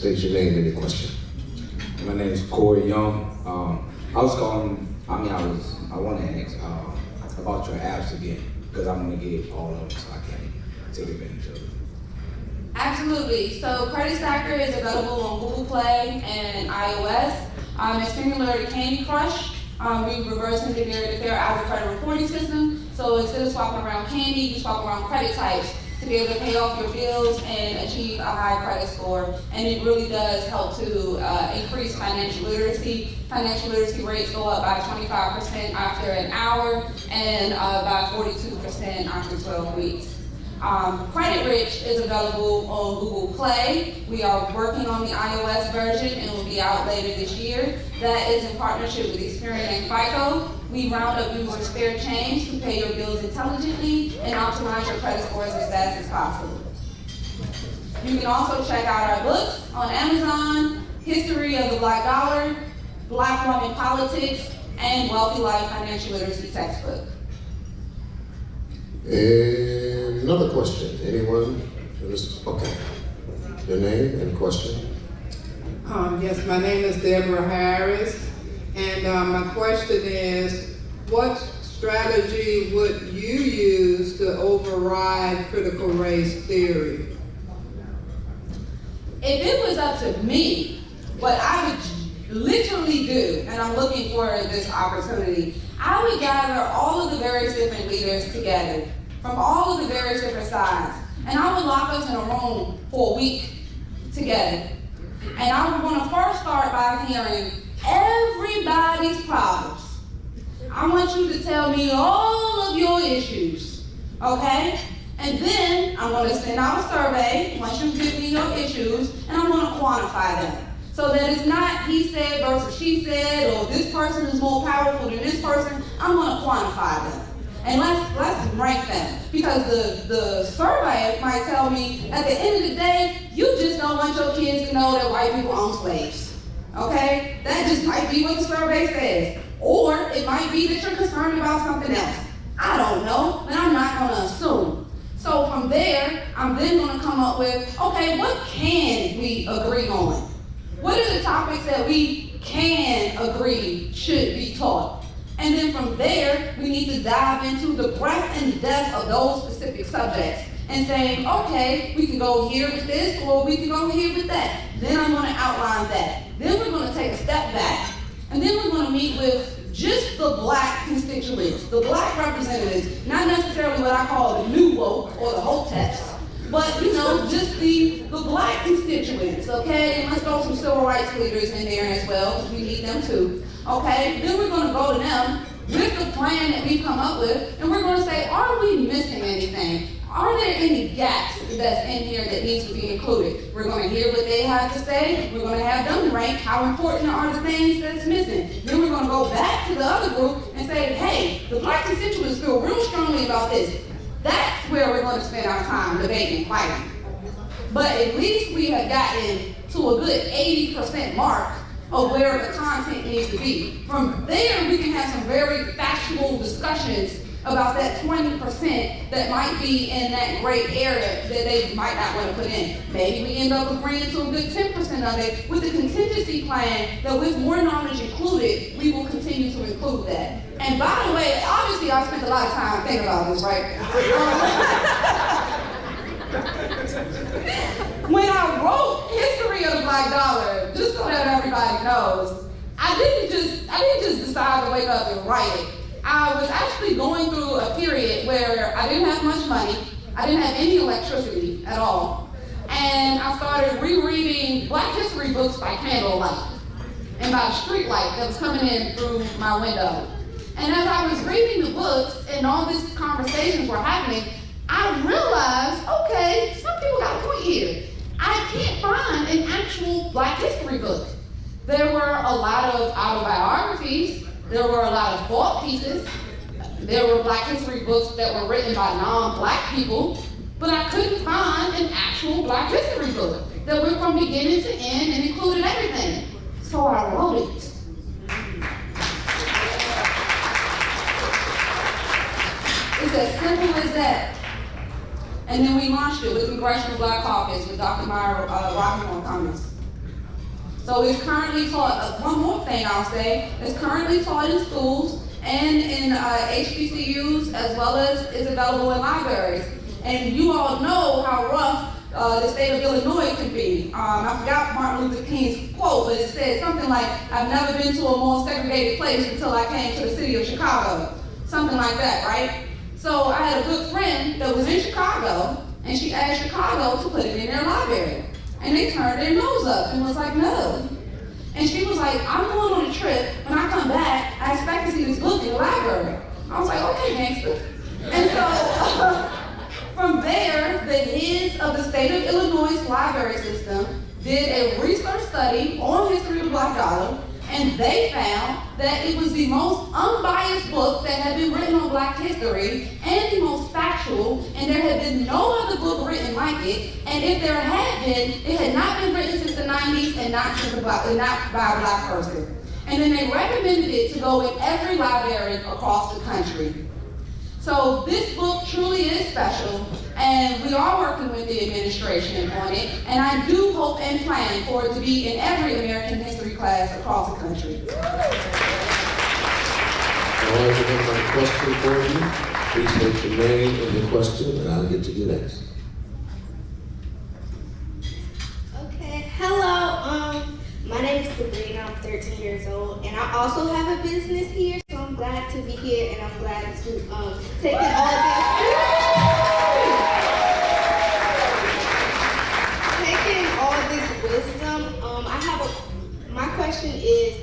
State your name and your question. My name is Corey Young. I was calling, I want to ask about your apps again, because I'm going to get all of them so I can take advantage of it. Absolutely. So Credit Stacker is available on Google Play and iOS. It's similar to Candy Crush. We reverse engineered the Fair Housing Credit Reporting System. So instead of swapping around candy, you swap around credit types to be able to pay off your bills and achieve a high credit score. And it really does help to increase financial literacy. Financial literacy rates go up by 25% after an hour and by 42% after 12 weeks. Credit Rich is available on Google Play. We are working on the iOS version and will be out later this year. That is in partnership with Experian and FICO. We round up users' spare change to pay your bills intelligently and optimize your credit scores as fast as possible. You can also check out our books on Amazon, History of the Black Dollar, Black Woman Politics, and Wealthy Life Financial Literacy Textbook. Another question. Anyone? Okay. Your name and question. Yes, my name is Deborah Harris, and my question is, what strategy would you use to override critical race theory? If it was up to me, what I would literally do, and I'm looking for this opportunity, I would gather all of the various different leaders together from all of the various different sides, and I would lock us in a room for a week together. And I would want to first start by hearing everybody's problems. I want you to tell me all of your issues, okay? And then I'm going to send out a survey once you give me your issues, and I'm going to quantify them. So that it's not he said versus she said, or this person is more powerful than this person. I'm going to quantify them. And let's rank them. Because the survey might tell me, at the end of the day, you just don't want your kids to know that white people own slaves. Okay? That just might be what the survey says. Or it might be that you're concerned about something else. I don't know, but I'm not going to assume. So from there, I'm then going to come up with, okay, what can we agree on? What are the topics that we can agree should be taught? And then from there, we need to dive into the breadth and depth of those specific subjects and saying, okay, we can go here with this, or we can go here with that. Then I'm going to outline that. Then we're going to take a step back. And then we're going to meet with just the black constituents, the black representatives, not necessarily what I call the new woke or the hoteps, but just the black constituents, okay? And let's throw some civil rights leaders in there as well, because we need them too. Okay, then we're going to go to them with the plan that we've come up with, and we're going to say, are we missing anything? Are there any gaps that's in here that needs to be included? We're going to hear what they have to say. We're going to have them rank how important are the things that's missing. Then we're going to go back to the other group and say, hey, the black constituents feel real strongly about this. That's where we're going to spend our time debating, fighting. But at least we have gotten to a good 80% mark of where the content needs to be. From there, we can have some very factual discussions about that 20% that might be in that gray area that they might not want to put in. Maybe we end up agreeing to a good 10% of it with a contingency plan that with more knowledge included, we will continue to include that. And by the way, obviously I spent a lot of time thinking about this, right? When I wrote History of the Black Dollar, just so that everybody knows, I didn't just decide to wake up and write it. I was actually going through a period where I didn't have much money, I didn't have any electricity at all, and I started rereading Black history books by candlelight and by street light that was coming in through my window. And as I was reading the books and all these conversations were happening, I realized, okay, some people got a point here. I can't find an actual Black history book. There were a lot of autobiographies, there were a lot of thought pieces, there were Black history books that were written by non-Black people, but I couldn't find an actual Black history book that went from beginning to end and included everything. So I wrote it. It's as simple as that. And then we launched it with Congressional Black Caucus with Dr. Myra Rockmore Cummings. So it's currently taught, one more thing I'll say, it's currently taught in schools and in HBCUs, as well as is available in libraries. And you all know how rough the state of Illinois can be. I forgot Martin Luther King's quote, but it said something like, "I've never been to a more segregated place until I came to the city of Chicago." Something like that, right? So I had a good friend that was in Chicago, and she asked Chicago to put it in their library. And they turned their nose up and was like, "No." And she was like, "I'm going on a trip. When I come back, I expect to see this book in the library." I was like, "Okay, gangster." And so from there, the heads of the state of Illinois' library system did a research study on history of the Black dollar, and they found that it was the most unbiased book that had been written on Black history and the most factual, and there had been no other book written like it, and if there had been, it had not been written since the 90s and not by a Black person. And then they recommended it to go in every library across the country. So this book truly is special, and we are working with the administration on it, and I do hope and plan for it to be in every American history class across the country. All right, I have my question for you. Please state your name and your question, and I'll get to you next. Okay, hello, my name is Sabrina, I'm 13 years old, and I also have a business here, so I'm glad to be here, and I'm glad to take in all this wisdom. My question is,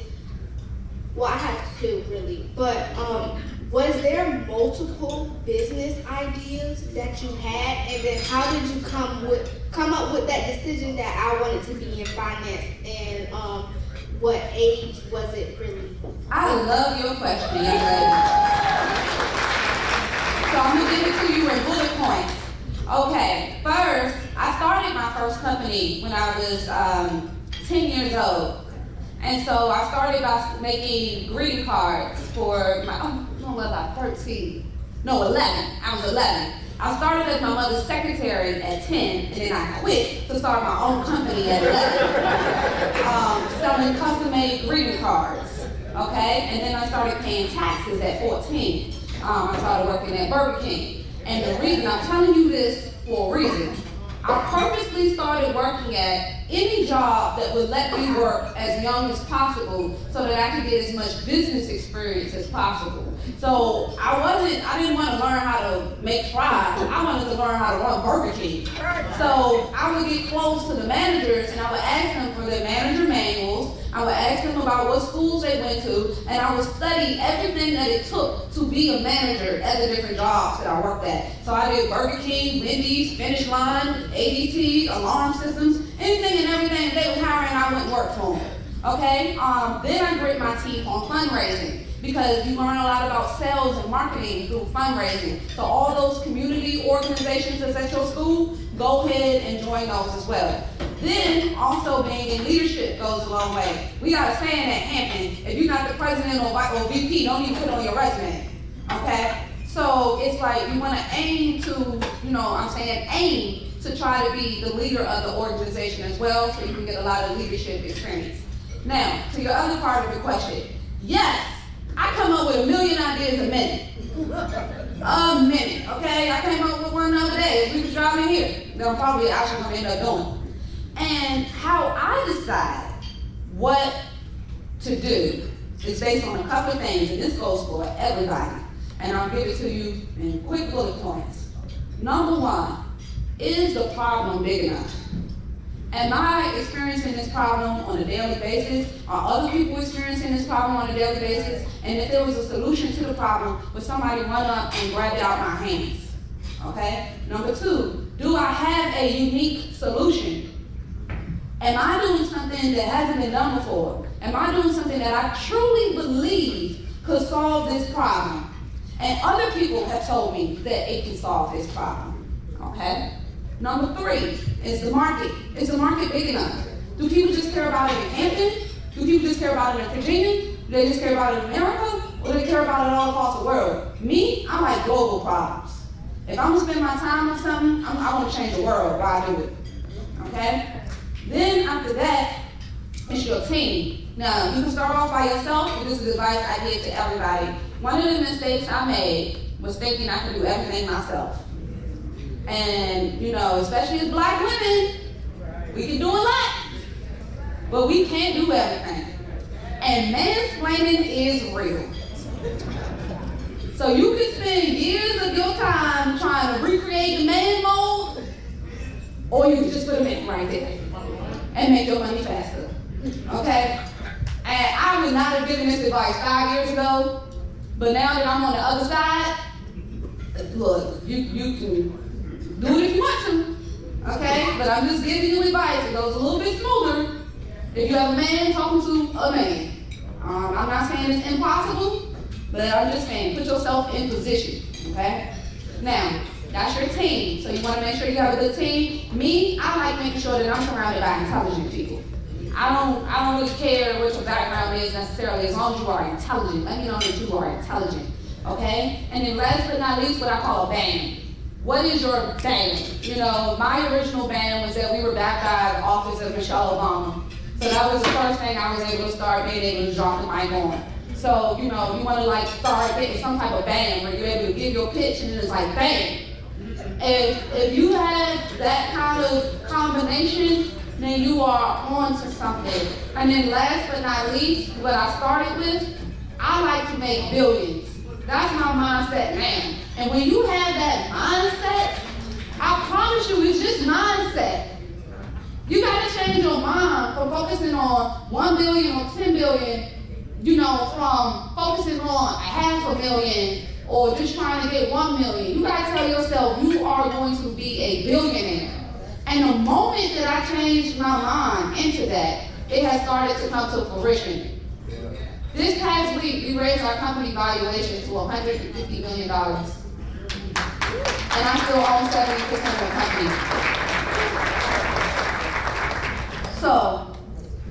well, I have two really, but was there multiple business ideas that you had, and then how did you come up with that decision that I wanted to be in finance, and what age was it really? I love your question, young lady. So I'm gonna give it to you in bullet points. Okay, first, I started my first company when I was 10 years old. And so I started by making greeting cards for my, was I 13? No, 11. I was 11. I started as my mother's secretary at 10, and then I quit to start my own company at 11. Selling custom-made greeting cards, okay? And then I started paying taxes at 14. I started working at Burger King. And the reason, I'm telling you this for a reason, I purposely started working at any job that would let me work as young as possible so that I could get as much business experience as possible. So I didn't want to learn how to make fries. I wanted to learn how to run Burger King. So I would get close to the managers and I would ask them for their manager manuals. I would ask them about what schools they went to, and I would study everything that it took to be a manager at the different jobs that I worked at. So I did Burger King, Wendy's, Finish Line, ADT, alarm systems, anything and everything they were hiring, I went work for them. Okay? Then I grit my teeth on fundraising, because you learn a lot about sales and marketing through fundraising. So all those community organizations that's at your school, go ahead and join those as well. Then also being in leadership goes a long way. We got a saying at Hampton, if you're not the president or VP, don't even put it on your resume. Okay? So it's like you want to aim to, aim to try to be the leader of the organization as well, so you can get a lot of leadership experience. Now, to your other part of your question, yes, I come up with a million ideas a minute. A minute, okay? I came up with one the other day as we was driving here that I'm probably actually going to end up doing. And how I decide what to do is based on a couple of things, and this goes for everybody. And I'll give it to you in quick bullet points. Number one, is the problem big enough? Am I experiencing this problem on a daily basis? Are other people experiencing this problem on a daily basis? And if there was a solution to the problem, would somebody run up and grab it out my hands? Okay? Number two, do I have a unique solution? Am I doing something that hasn't been done before? Am I doing something that I truly believe could solve this problem? And other people have told me that it can solve this problem. Okay? Number three, is the market. Is the market big enough? Do people just care about it in Hampton? Do people just care about it in Virginia? Do they just care about it in America? Or do they care about it all across the world? Me, I like global problems. If I'm gonna spend my time on something, I want to change the world while I do it. Okay? Then after that, It's your team. Now, you can start off by yourself, but this is advice I give to everybody. One of the mistakes I made was thinking I could do everything myself. And, you know, especially as black women, we can do a lot, but we can't do everything. And mansplaining is real. So you can spend years of your time trying to recreate the man mode, or you can just put a man right there and make your money faster. Okay? And I would not have given this advice 5 years ago, but now that I'm on the other side, look, you can do it if you want to, okay? But I'm just giving you advice. It goes a little bit smoother if you have a man talking to a man. I'm not saying it's impossible, but I'm just saying put yourself in position, okay? Now, that's your team. So you want to make sure you have a good team. Me, I like making sure that I'm surrounded by intelligent people. I don't really care what your background is necessarily, as long as you are intelligent. Let me know that you are intelligent, okay? And then last but not least, what I call a band. What is your band? You know, my original band was that we were backed by the office of Michelle Obama. So that was the first thing I was able to start being able to drop the mic on. So, you know, you want to like start getting some type of band where you're able to give your pitch and it's like bang. If you have that kind of combination, then you are on to something. And then last but not least, what I started with, I like to make billions. That's my mindset now. And when you have that mindset, I promise you it's just mindset. You gotta change your mind from focusing on 1 billion or 10 billion, you know, from focusing on $500,000 or just trying to get 1 million. You gotta tell yourself you are going to be a billionaire. And the moment that I changed my mind into that, it has started to come to fruition. This past week, we raised our company valuation to $150 million. And I still own 70% of the company. So,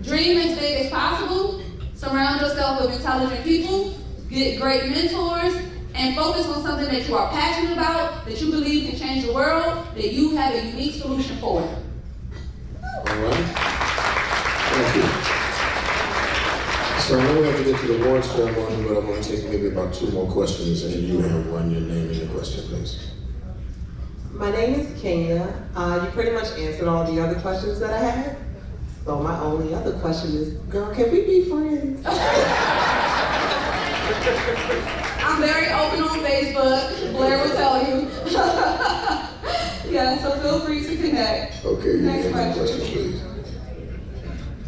dream as big as possible, surround yourself with intelligent people, get great mentors, and focus on something that you are passionate about, that you believe can change the world, that you have a unique solution for. All right. Thank you. So I know we have to get to the award ceremony, but I'm going to take maybe about 2 more questions, and you have one, your name and your question, please. My name is Kenya. You pretty much answered all the other questions that I had. So my only other question is, girl, can we be friends? I'm very open on Facebook. Blair will tell you. Yeah, so feel free to connect. Okay, your Next name and question, question. please.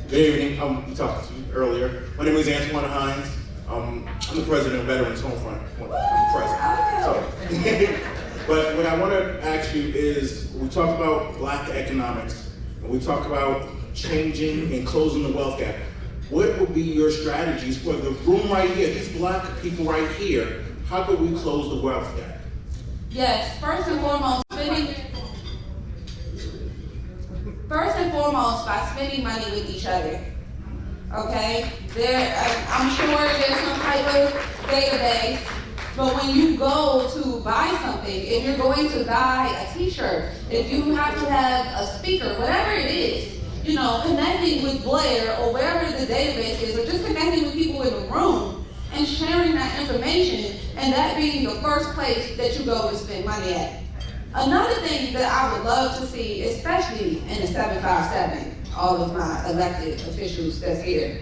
Good evening. We talked to you earlier. My name is Antoine Hines. I'm the president of Veterans Homefront. I'm the president. So, but what I want to ask you is, we talk about black economics, and we talk about changing and closing the wealth gap. What would be your strategies for the room right here, these black people right here? How could we close the wealth gap? Yes, first and foremost, by spending money with each other. Okay? I'm sure there's some type of database, but when you go to buy something, if you're going to buy a t-shirt, if you have to have a speaker, whatever it is, you know, connecting with Blair or wherever the database is, or just connecting with people in the room and sharing that information, and that being the first place that you go to spend money at. Another thing that I would love to see, especially in the 757, all of my elected officials that's here,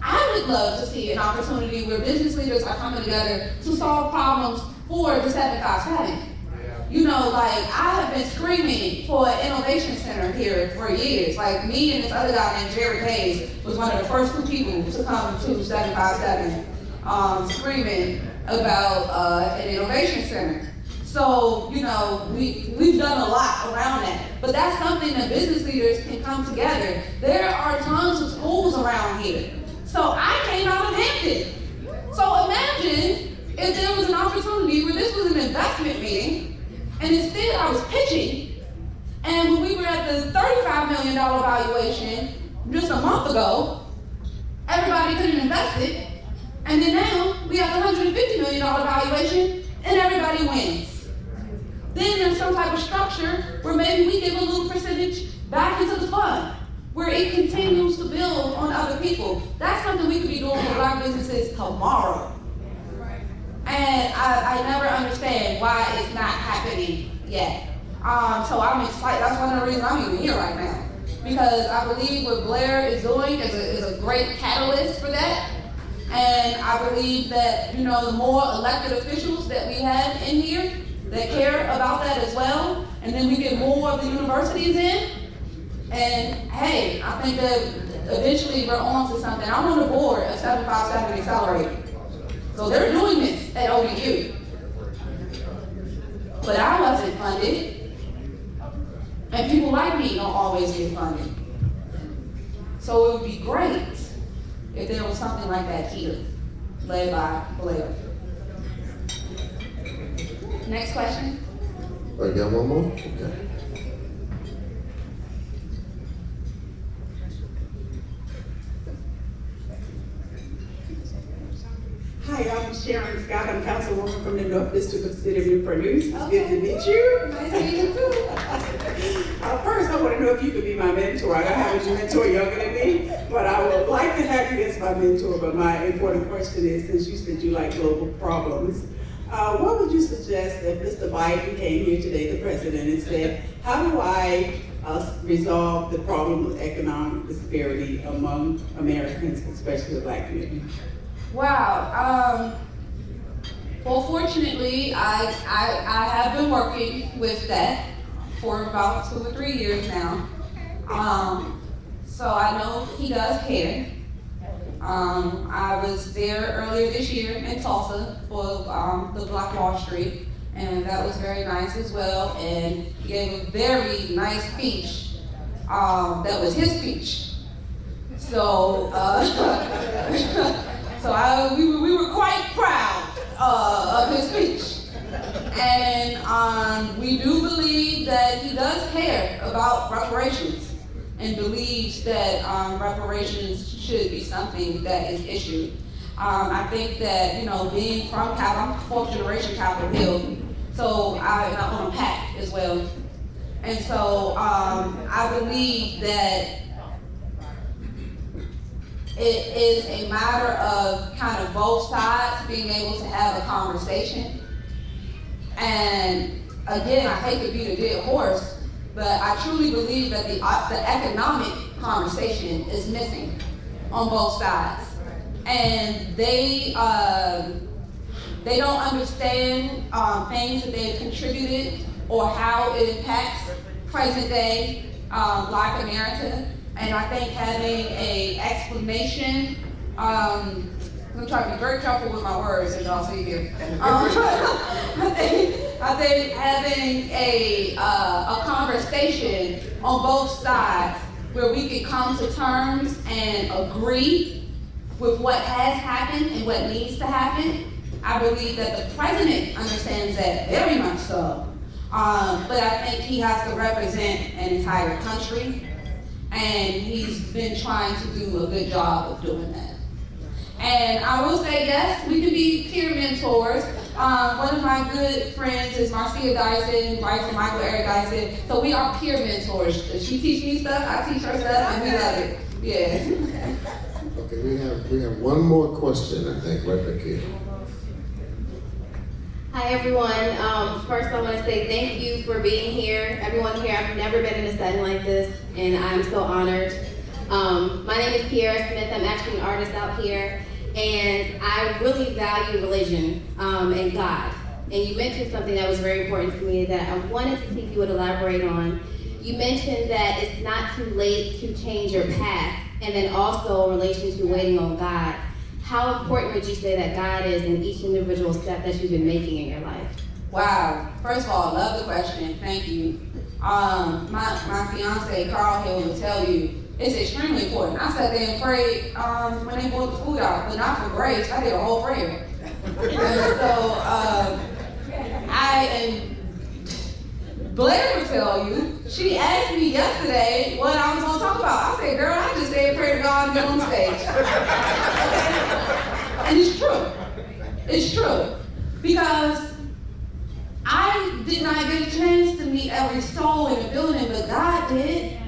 I would love to see an opportunity where business leaders are coming together to solve problems for the 757. You know, like, I have been screaming for an innovation center here for years. Like, me and this other guy named Jerry Hayes was one of the first 2 people to come to 757 screaming about an innovation center. So, you know, we've done a lot around that. But that's something that business leaders can come together. There are tons of schools around here. So I came out of Hampton. So imagine if there was an opportunity where this was an investment meeting, and instead I was pitching, and when we were at the $35 million valuation just a month ago, everybody couldn't invest it, and then now we have a $150 million valuation, and everybody wins. Then there's some type of structure where maybe we give a little percentage back into the fund. where it continues to build on other people. That's something we could be doing for Black businesses tomorrow. And I never understand why it's not happening yet. So I'm excited. That's one of the reasons I'm even here right now. Because I believe what Blair is doing is a great catalyst for that. And I believe that, you know, the more elected officials that we have in here that care about that as well, and then we get more of the universities in, and hey, I think that eventually we're on to something. I'm on the board of 757 Accelerator. So they're doing this at ODU. But I wasn't funded. And people like me don't always get funded. So it would be great if there was something like that here, led by Blair. Next question. All right, got one more? Okay. Hi, I'm Sharon Scott. I'm councilwoman from the North District of the City of Newport News. It's good to meet you. Nice to meet you too. First, I want to know if you could be my mentor. I don't have a mentor younger than me, but I would like to have you as my mentor. But my important question is, since you said you like global problems, what would you suggest if Mr. Biden came here today, the president, and said, how do I resolve the problem of economic disparity among Americans, especially the Black community? Wow. Well, fortunately, I have been working with that for about 2 or 3 years now. So I know he does care. I was there earlier this year in Tulsa for the Black Wall Street, and that was very nice as well. And he gave a very nice speech. That was his speech. So. So we were quite proud of his speech. And we do believe that he does care about reparations and believes that reparations should be something that is issued. I think that, you know, being from I'm fourth generation Capitol Hill, so I'm on a PAC as well. And so I believe that it is a matter of kind of both sides being able to have a conversation. And again, I hate to beat a dead horse, but I truly believe that the economic conversation is missing on both sides. And they don't understand things that they've contributed or how it impacts present day Black America. And I think having an explanation, I'm trying to be very careful with my words, as y'all see here. I think having a conversation on both sides where we can come to terms and agree with what has happened and what needs to happen. I believe that the president understands that very much so. But I think he has to represent an entire country. And he's been trying to do a good job of doing that. And I will say, yes, we can be peer mentors. One of my good friends is Marcia Dyson, wife of Michael Eric Dyson. So we are peer mentors. She teaches me stuff, I teach her stuff, and we love it. Yeah. Okay, we have one more question, I think, right back here. Hi everyone. First I want to say thank you for being here. Everyone here, I've never been in a setting like this, and I'm so honored. My name is Kiara Smith. I'm actually an artist out here, and I really value religion and God. And you mentioned something that was very important to me that I wanted to see if you would elaborate on. You mentioned that it's not too late to change your path, and then also in relation to waiting on God. How important would you say that God is in each individual step that you've been making in your life? Wow. First of all, I love the question. Thank you. My fiance, Carl Hill, will tell you it's extremely important. I sat there and prayed when they brought the food out, but not for grace. I did a whole prayer. And so Blair would tell you, she asked me yesterday what I was going to talk about. I said, girl, I just said pray to God and get on stage. And it's true. It's true. Because I did not get a chance to meet every soul in the building, but God did.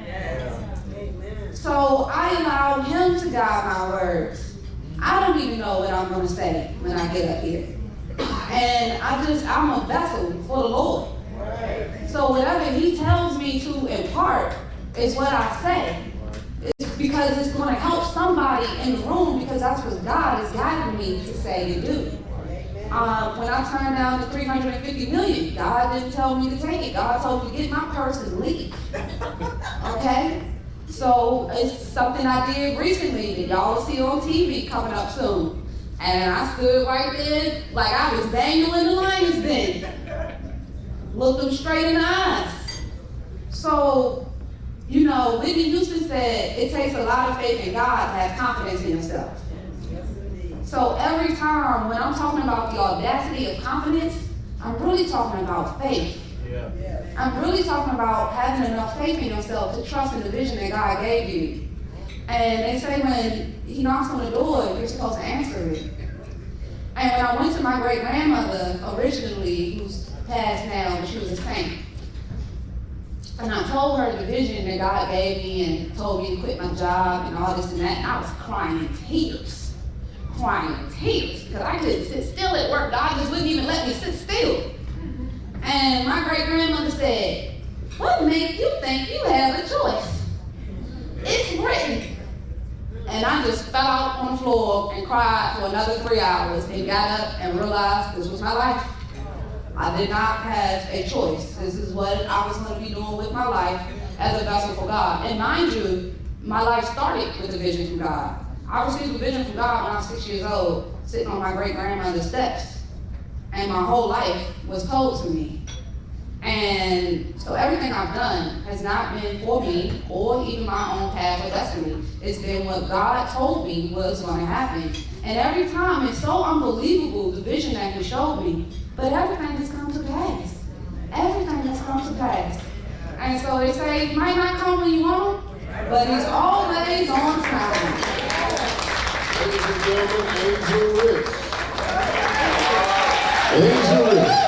So I allow him to guide my words. I don't even know what I'm gonna say when I get up here. And I'm a vessel for the Lord. So whatever he tells me to impart is what I say. It's because it's gonna help somebody in the room, because that's what God is guiding me to say and do. When I turned down the $350 million, God didn't tell me to take it. God told me to get my purse and leave. Okay? So it's something I did recently that y'all will see on TV coming up soon. And I stood right there like I was Daniel in the lion's den. Looked them straight in the eyes. So, you know, Whitney Houston said it takes a lot of faith in God to have confidence in yourself. So every time when I'm talking about the audacity of confidence, I'm really talking about faith. I'm really talking about having enough faith in yourself to trust in the vision that God gave you. And they say when he knocks on the door, you're supposed to answer it. And when I went to my great-grandmother originally, who's passed now, but she was a saint, and I told her the vision that God gave me and told me to quit my job and all this and that, and I was crying tears. Because I couldn't sit still at work. God just wouldn't even let me sit still. And my great-grandmother said, what makes you think you have a choice? It's written. And I just fell out on the floor and cried for another 3 hours and got up and realized this was my life. I did not have a choice. This is what I was going to be doing with my life as a vessel for God. And mind you, my life started with a vision from God. I received a vision from God when I was 6 years old, sitting on my great-grandmother's steps. And my whole life was told to me. And so everything I've done has not been for me or even my own path or destiny. It's been what God told me was going to happen. And every time, it's so unbelievable, the vision that he showed me. But everything has come to pass. Everything has come to pass. And so they say, he might not come when you want him, but he's always on time. Ladies and gentlemen, Angel Rich. Angel Rich.